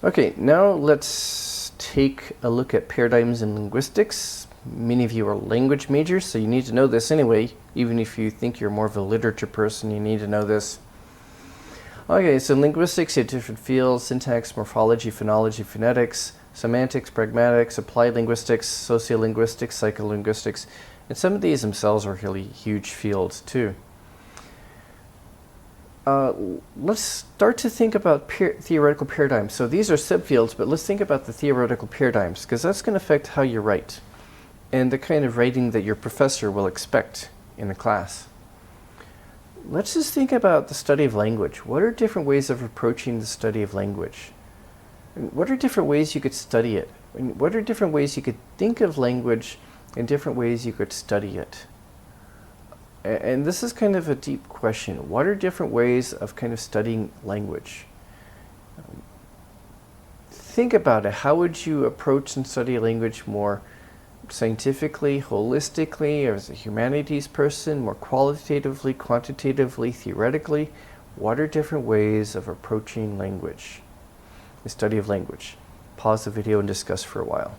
Okay, now let's take a look at paradigms in linguistics. Many of you are language majors, so you need to know this anyway. Even if you think you're more of a literature person, you need to know this. Okay, so linguistics, you have different fields: syntax, morphology, phonology, phonetics, semantics, pragmatics, applied linguistics, sociolinguistics, psycholinguistics, and some of these themselves are really huge fields too. Let's start to think about theoretical paradigms. So these are subfields, but let's think about the theoretical paradigms, because that's going to affect how you write and the kind of writing that your professor will expect in the class. Let's just think about the study of language. What are different ways of approaching the study of language? And what are different ways you could study it? And what are different ways you could think of language and different ways you could study it? And this is kind of a deep question. What are different ways of kind of studying language? Think about it. How would you approach and study language more scientifically, holistically, or as a humanities person, more qualitatively, quantitatively, theoretically? What are different ways of approaching language, the study of language? Pause the video and discuss for a while.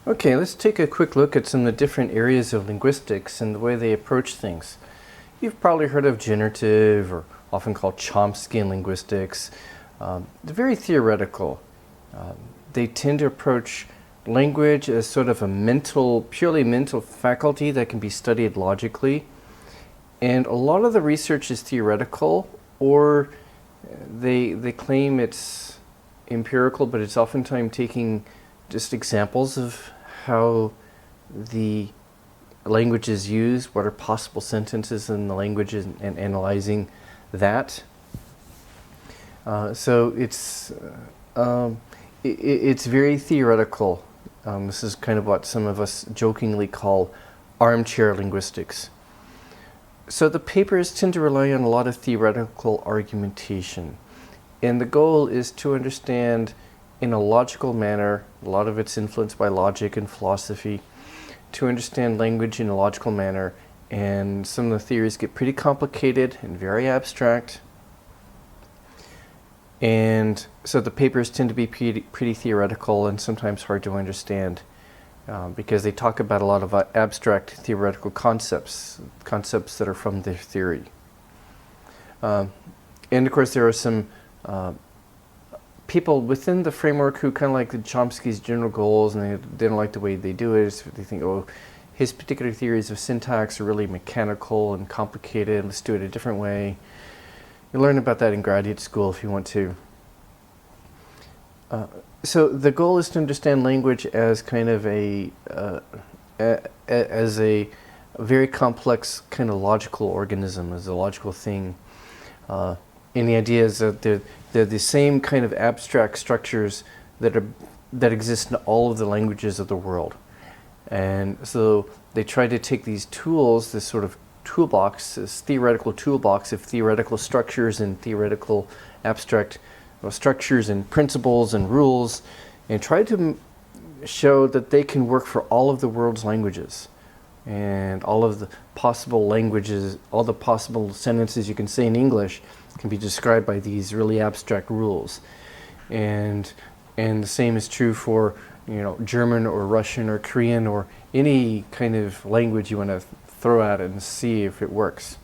Okay, let's take a quick look at some of the different areas of linguistics and the way they approach things. You've probably heard of generative, or often called Chomsky linguistics. They're very theoretical. They tend to approach language as sort of a purely mental faculty that can be studied logically. And a lot of the research is theoretical, or they claim it's empirical, but it's oftentimes taking just examples of how the language is used, what are possible sentences in the language, and analyzing that. So it's very theoretical. This is kind of what some of us jokingly call armchair linguistics. So the papers tend to rely on a lot of theoretical argumentation. And the goal is to understand in a logical manner, a lot of it's influenced by logic and philosophy, to understand language in a logical manner. And some of the theories get pretty complicated and very abstract. And so the papers tend to be pretty theoretical and sometimes hard to understand because they talk about a lot of abstract theoretical concepts that are from their theory. And of course there are some people within the framework who kind of like the Chomsky's general goals, and they don't like the way they do it. So they think, oh, his particular theories of syntax are really mechanical and complicated. Let's do it a different way. You learn about that in graduate school if you want to. So the goal is to understand language as kind of as a very complex kind of logical organism, as a logical thing. And the idea is that they're the same kind of abstract structures that exist in all of the languages of the world. And so they try to take these tools, this sort of toolbox, this theoretical toolbox of theoretical structures and theoretical abstract structures and principles and rules, and try to show that they can work for all of the world's languages and all of the possible languages, all the possible sentences you can say in English can be described by these really abstract rules. And the same is true for, German or Russian or Korean or any kind of language you want to throw at it and see if it works.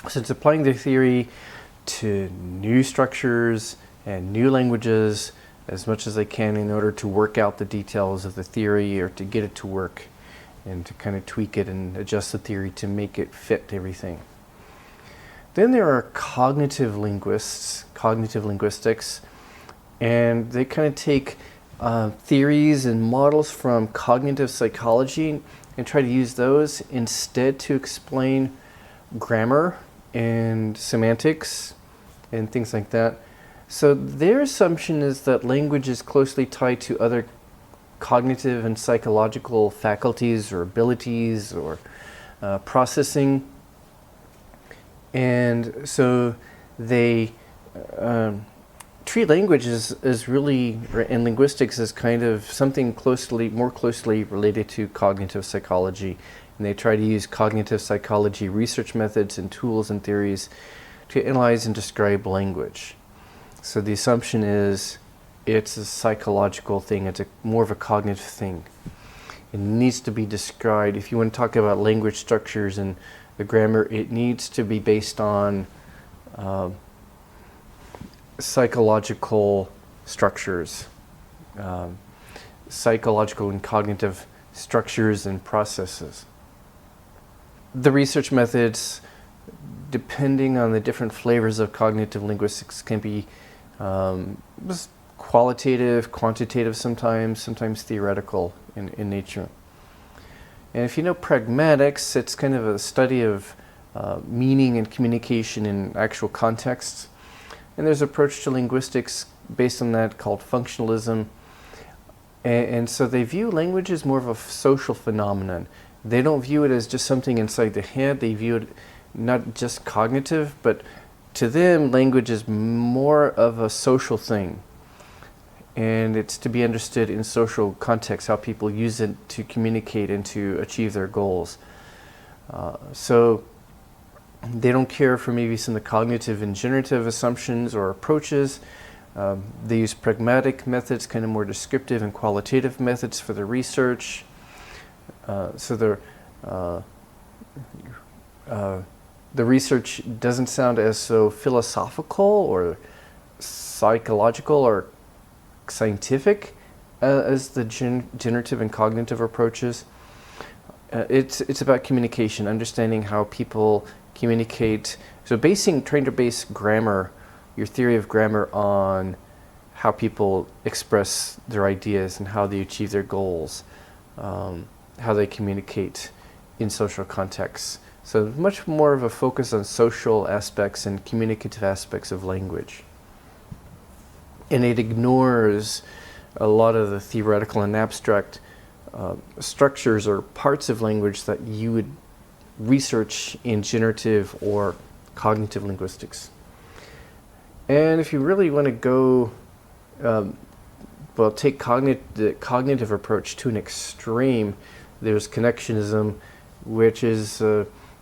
So it's applying the theory to new structures and new languages as much as they can in order to work out the details of the theory, or to get it to work and to kind of tweak it and adjust the theory to make it fit everything. Then there are cognitive linguistics, and they kind of take theories and models from cognitive psychology and try to use those instead to explain grammar and semantics and things like that. So their assumption is that language is closely tied to other cognitive and psychological faculties or abilities or processing. And so they treat language is really, in linguistics, is kind of something more closely related to cognitive psychology. And they try to use cognitive psychology research methods and tools and theories to analyze and describe language. So the assumption is it's a psychological thing, it's more of a cognitive thing. It needs to be described. If you want to talk about language structures and the grammar, it needs to be based on psychological structures, psychological and cognitive structures and processes. The research methods, depending on the different flavors of cognitive linguistics, can be qualitative, quantitative sometimes theoretical in nature. And if you know pragmatics, it's kind of a study of meaning and communication in actual contexts. And there's an approach to linguistics based on that called functionalism. And so they view language as more of a social phenomenon. They don't view it as just something inside the head. They view it not just cognitive, but to them, language is more of a social thing. And it's to be understood in social context, how people use it to communicate and to achieve their goals. So they don't care for maybe some of the cognitive and generative assumptions or approaches. They use pragmatic methods, kind of more descriptive and qualitative methods for the research. So the research doesn't sound as so philosophical or psychological or scientific as the generative and cognitive approaches. It's about communication, understanding how people communicate. So trying to base grammar, your theory of grammar, on how people express their ideas and how they achieve their goals, how they communicate in social contexts. So much more of a focus on social aspects and communicative aspects of language. And it ignores a lot of the theoretical and abstract structures or parts of language that you would research in generative or cognitive linguistics. And if you really want to go, take the cognitive approach to an extreme, there's connectionism, which is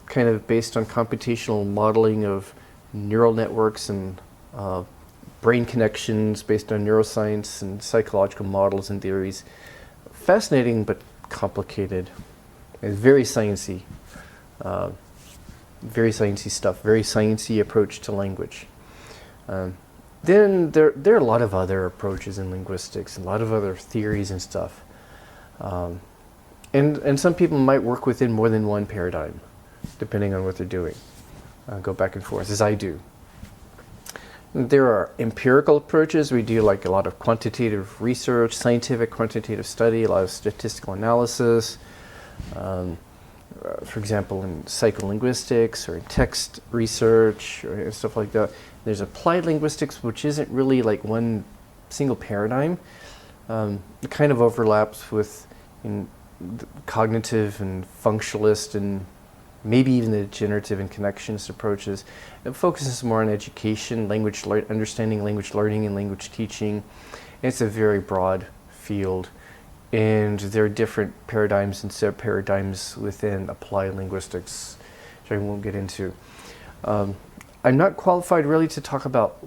kind of based on computational modeling of neural networks and brain connections based on neuroscience and psychological models and theories. Fascinating but complicated. It's very sciencey. Very sciencey stuff, very sciencey approach to language. Then there are a lot of other approaches in linguistics, a lot of other theories and stuff. And some people might work within more than one paradigm, depending on what they're doing. Go back and forth, as I do. There are empirical approaches. We do like a lot of quantitative research, scientific quantitative study, a lot of statistical analysis. For example, in psycholinguistics or in text research or stuff like that. There's applied linguistics, which isn't really like one single paradigm. It kind of overlaps with cognitive and functionalist and maybe even the generative and connectionist approaches. It focuses more on education, understanding language learning and language teaching. It's a very broad field, and there are different paradigms and sub-paradigms within applied linguistics, which I won't get into. I'm not qualified really to talk about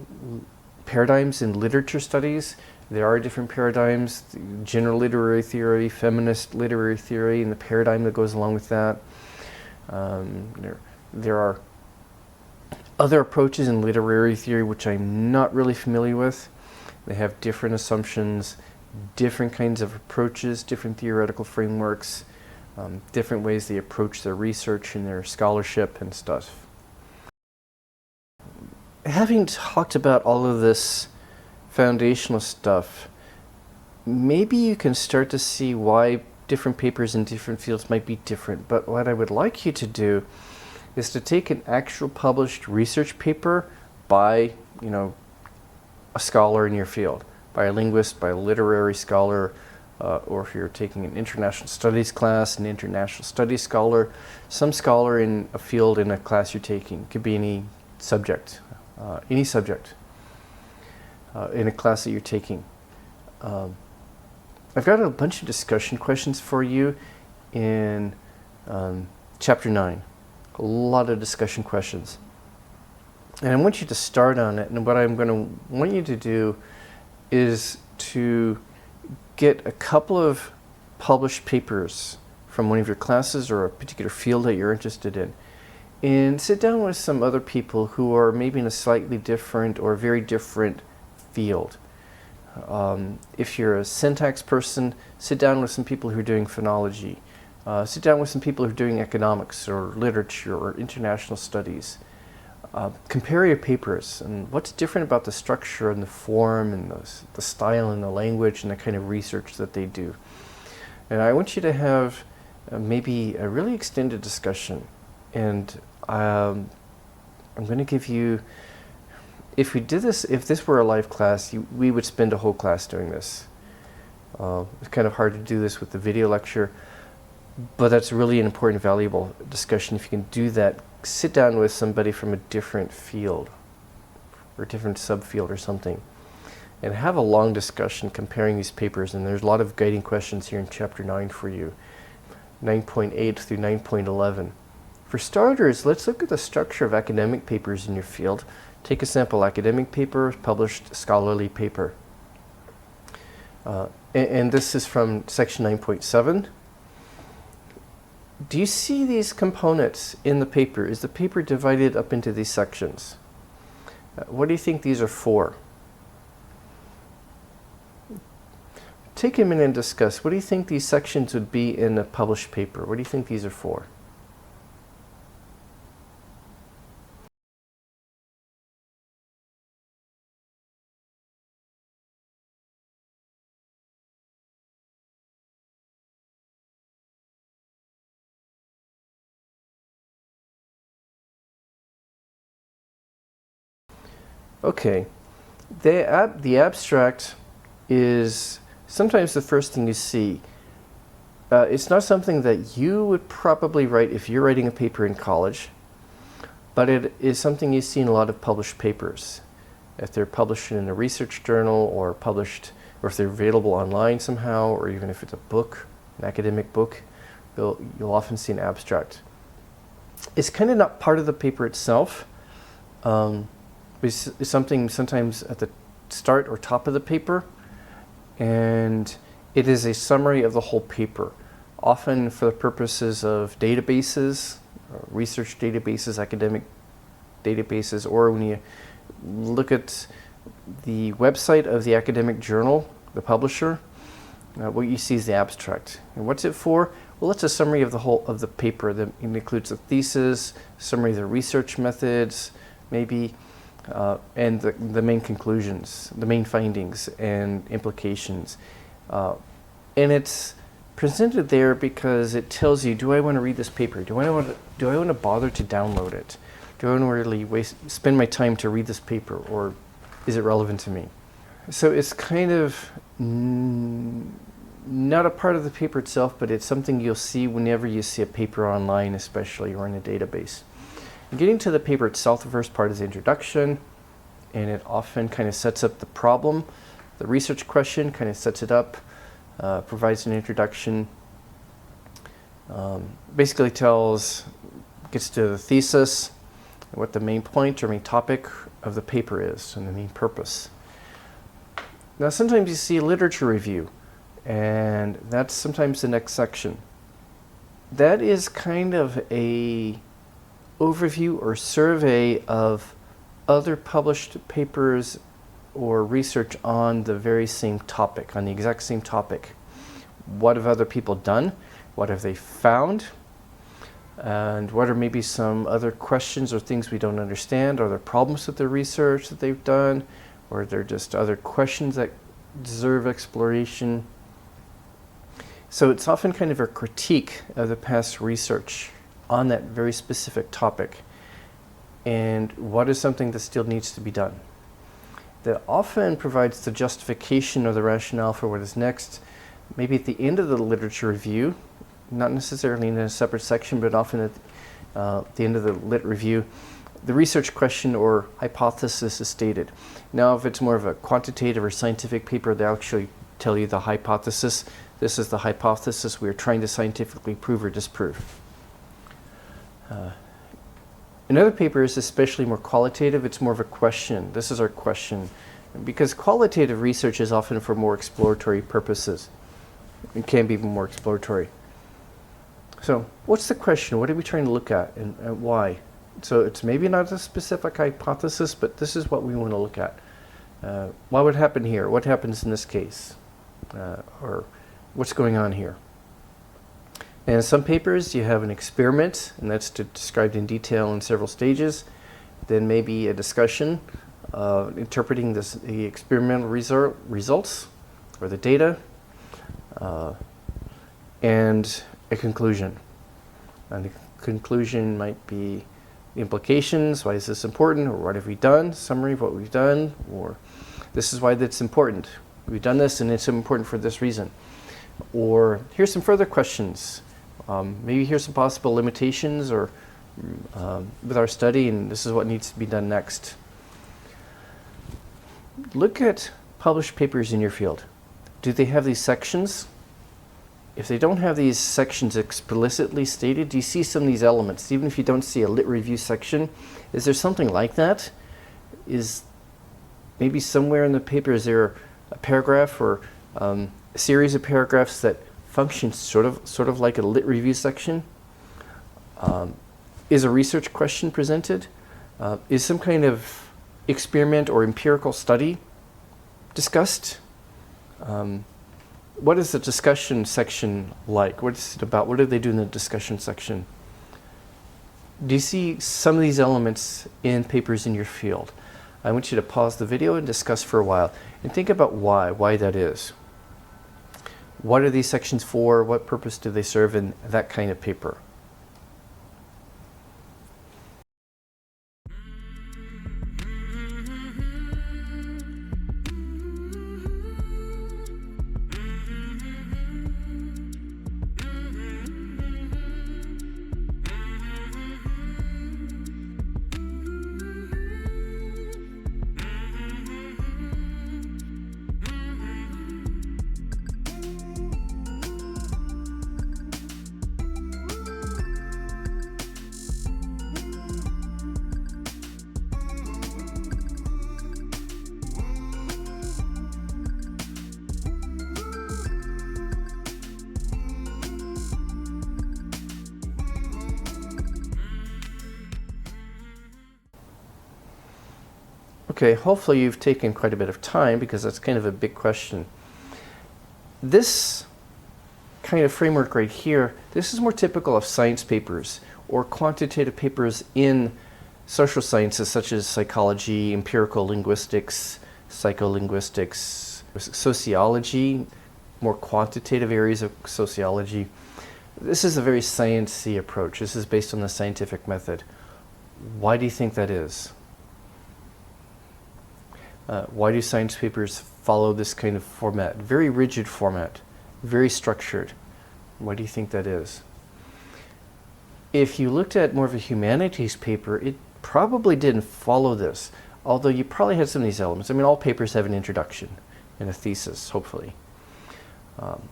paradigms in literature studies. There are different paradigms, general literary theory, feminist literary theory, and the paradigm that goes along with that. There are other approaches in literary theory which I'm not really familiar with. They have different assumptions, different kinds of approaches, different theoretical frameworks, different ways they approach their research and their scholarship and stuff. Having talked about all of this foundational stuff, maybe you can start to see why different papers in different fields might be different. But what I would like you to do is to take an actual published research paper by, a scholar in your field, by a linguist, by a literary scholar, or if you're taking an international studies class, an international studies scholar, some scholar in a field in a class you're taking. It could be any subject, in a class that you're taking. I've got a bunch of discussion questions for you in Chapter 9. A lot of discussion questions. And I want you to start on it, and what I'm going to want you to do is to get a couple of published papers from one of your classes or a particular field that you're interested in, and sit down with some other people who are maybe in a slightly different or very different field. If you're a syntax person, sit down with some people who are doing phonology. Sit down with some people who are doing economics or literature or international studies. Compare your papers and what's different about the structure and the form and the style and the language and the kind of research that they do. And I want you to have maybe a really extended discussion. And I'm going to give you, if this were a live class, we would spend a whole class doing this. It's kind of hard to do this with the video lecture, but that's really an important, valuable discussion. If you can do that, sit down with somebody from a different field or different subfield or something and have a long discussion comparing these papers. And there's a lot of guiding questions here in Chapter 9 for you, 9.8 through 9.11. For starters, let's look at the structure of academic papers in your field. Take a sample academic paper, published scholarly paper. And this is from section 9.7. Do you see these components in the paper? Is the paper divided up into these sections? What do you think these are for? Take a minute and discuss. What do you think these sections would be in a published paper? What do you think these are for? Okay, the abstract is sometimes the first thing you see. It's not something that you would probably write if you're writing a paper in college, but it is something you see in a lot of published papers. If they're published in a research journal or if they're available online somehow, or even if it's a book, an academic book, you'll often see an abstract. It's kind of not part of the paper itself. It's something sometimes at the start or top of the paper, and it is a summary of the whole paper, often for the purposes of databases, research databases, academic databases, or when you look at the website of the academic journal, the publisher, what you see is the abstract. And what's it for? Well, it's a summary of the whole of the paper that includes a thesis, summary of the research methods, maybe, and the main conclusions, the main findings and implications. And it's presented there because it tells you, do I want to read this paper? Do I want to bother to download it? Do I want to really spend my time to read this paper, or is it relevant to me? So it's kind of not a part of the paper itself, but it's something you'll see whenever you see a paper online, especially, or in a database. Getting to the paper itself, the first part is the introduction, and it often kind of sets up the problem. The research question kind of sets it up, provides an introduction, basically gets to the thesis, what the main point or main topic of the paper is, and the main purpose. Now sometimes you see a literature review, and that's sometimes the next section. That is kind of a overview or survey of other published papers or research on the very same topic, on the exact same topic. What have other people done? What have they found? And what are maybe some other questions or things we don't understand? Are there problems with the research that they've done? Or are there just other questions that deserve exploration? So it's often kind of a critique of the past research on that very specific topic, and what is something that still needs to be done. That often provides the justification or the rationale for what is next, maybe at the end of the literature review, not necessarily in a separate section, but often at the end of the lit review, the research question or hypothesis is stated. Now, if it's more of a quantitative or scientific paper, they'll actually tell you the hypothesis. This is the hypothesis we are trying to scientifically prove or disprove. In other papers, especially more qualitative, it's more of a question. This is our question. Because qualitative research is often for more exploratory purposes. It can be more exploratory. So, what's the question? What are we trying to look at, and why? So it's maybe not a specific hypothesis, but this is what we want to look at. What would happen here? What happens in this case? Or what's going on here? And in some papers, you have an experiment, and that's described in detail in several stages. Then maybe a discussion, interpreting the experimental results, or the data, and a conclusion. And the conclusion might be the implications, why is this important, or what have we done, summary of what we've done, or this is why that's important. We've done this and it's important for this reason. Or here's some further questions. Maybe here's some possible limitations or with our study, and this is what needs to be done next. Look at published papers in your field. Do they have these sections? If they don't have these sections explicitly stated, do you see some of these elements? Even if you don't see a lit review section, is there something like that? Is maybe somewhere in the paper, is there a paragraph or a series of paragraphs that function sort of like a lit review section? Is a research question presented? Is some kind of experiment or empirical study discussed? What is the discussion section like? What is it about? What do they do in the discussion section? Do you see some of these elements in papers in your field? I want you to pause the video and discuss for a while and think about why that is. What are these sections for? What purpose do they serve in that kind of paper? Okay, hopefully you've taken quite a bit of time because that's kind of a big question. This kind of framework right here, this is more typical of science papers or quantitative papers in social sciences such as psychology, empirical linguistics, psycholinguistics, sociology, more quantitative areas of sociology. This is a very sciencey approach. This is based on the scientific method. Why do you think that is? Why do science papers follow this kind of format? Very rigid format, very structured. Why do you think that is? If you looked at more of a humanities paper, it probably didn't follow this, although you probably had some of these elements. I mean, all papers have an introduction and a thesis, hopefully.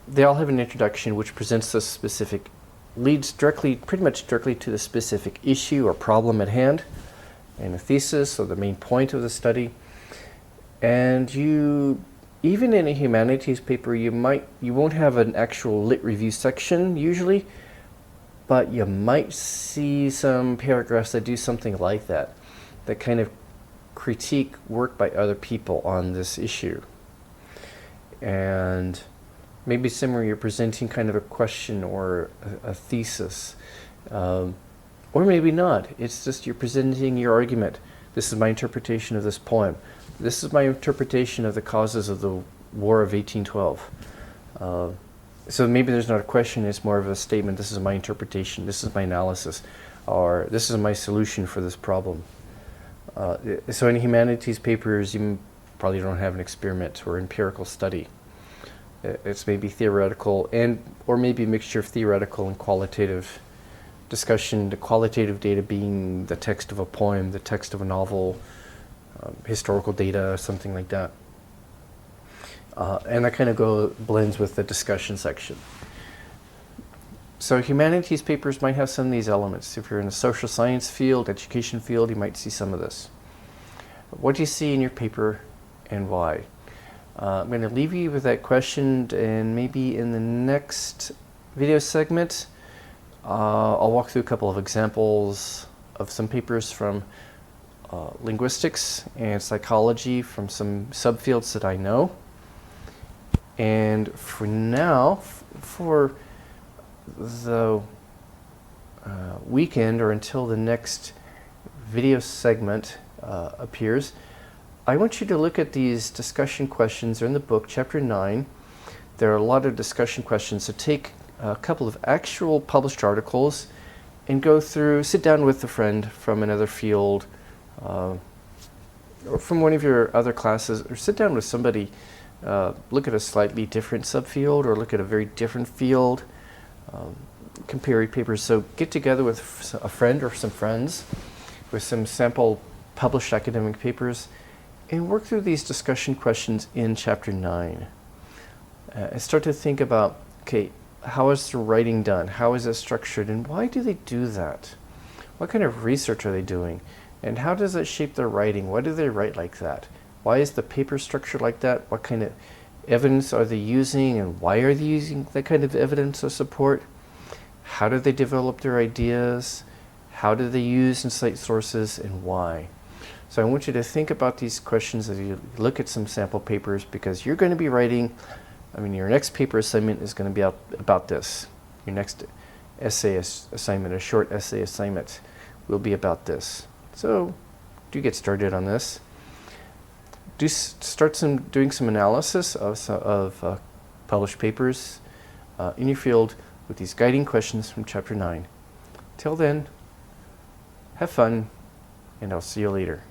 They all have an introduction which presents the specific, leads directly, pretty much directly to the specific issue or problem at hand, and a thesis, or the main point of the study. And you, even in a humanities paper, you won't have an actual lit review section usually, but you might see some paragraphs that do something like that, that kind of critique work by other people on this issue. And maybe somewhere you're presenting kind of a question or a thesis, or maybe not. It's just you're presenting your argument. This is my interpretation of this poem. This is my interpretation of the causes of the War of 1812. So maybe there's not a question, it's more of a statement. This is my interpretation, this is my analysis, or this is my solution for this problem. So in humanities papers, you probably don't have an experiment or empirical study. It's maybe theoretical or maybe a mixture of theoretical and qualitative discussion, the qualitative data being the text of a poem, the text of a novel, historical data, something like that. And that kind of blends with the discussion section. So humanities papers might have some of these elements. If you're in the social science field, education field, you might see some of this. What do you see in your paper and why? I'm going to leave you with that question, and maybe in the next video segment, I'll walk through a couple of examples of some papers from linguistics and psychology from some subfields that I know. And for now, for the weekend or until the next video segment appears, I want you to look at these discussion questions. They're in the book, chapter 9. There are a lot of discussion questions. So take a couple of actual published articles and go through, sit down with a friend from another field or from one of your other classes, or sit down with somebody, look at a slightly different subfield or look at a very different field, compare papers. So get together with a friend or some friends with some sample published academic papers and work through these discussion questions in chapter 9. And start to think about, okay, how is the writing done? How is it structured? And why do they do that? What kind of research are they doing? And how does it shape their writing? Why do they write like that? Why is the paper structured like that? What kind of evidence are they using, and why are they using that kind of evidence or support? How do they develop their ideas? How do they use and cite sources, and why? So I want you to think about these questions as you look at some sample papers, because you're going to be writing, your next paper assignment is going to be about this. Your next essay assignment, a short essay assignment, will be about this. So do get started on this. Start doing some analysis of published papers in your field with these guiding questions from chapter 9. Till then, have fun, and I'll see you later.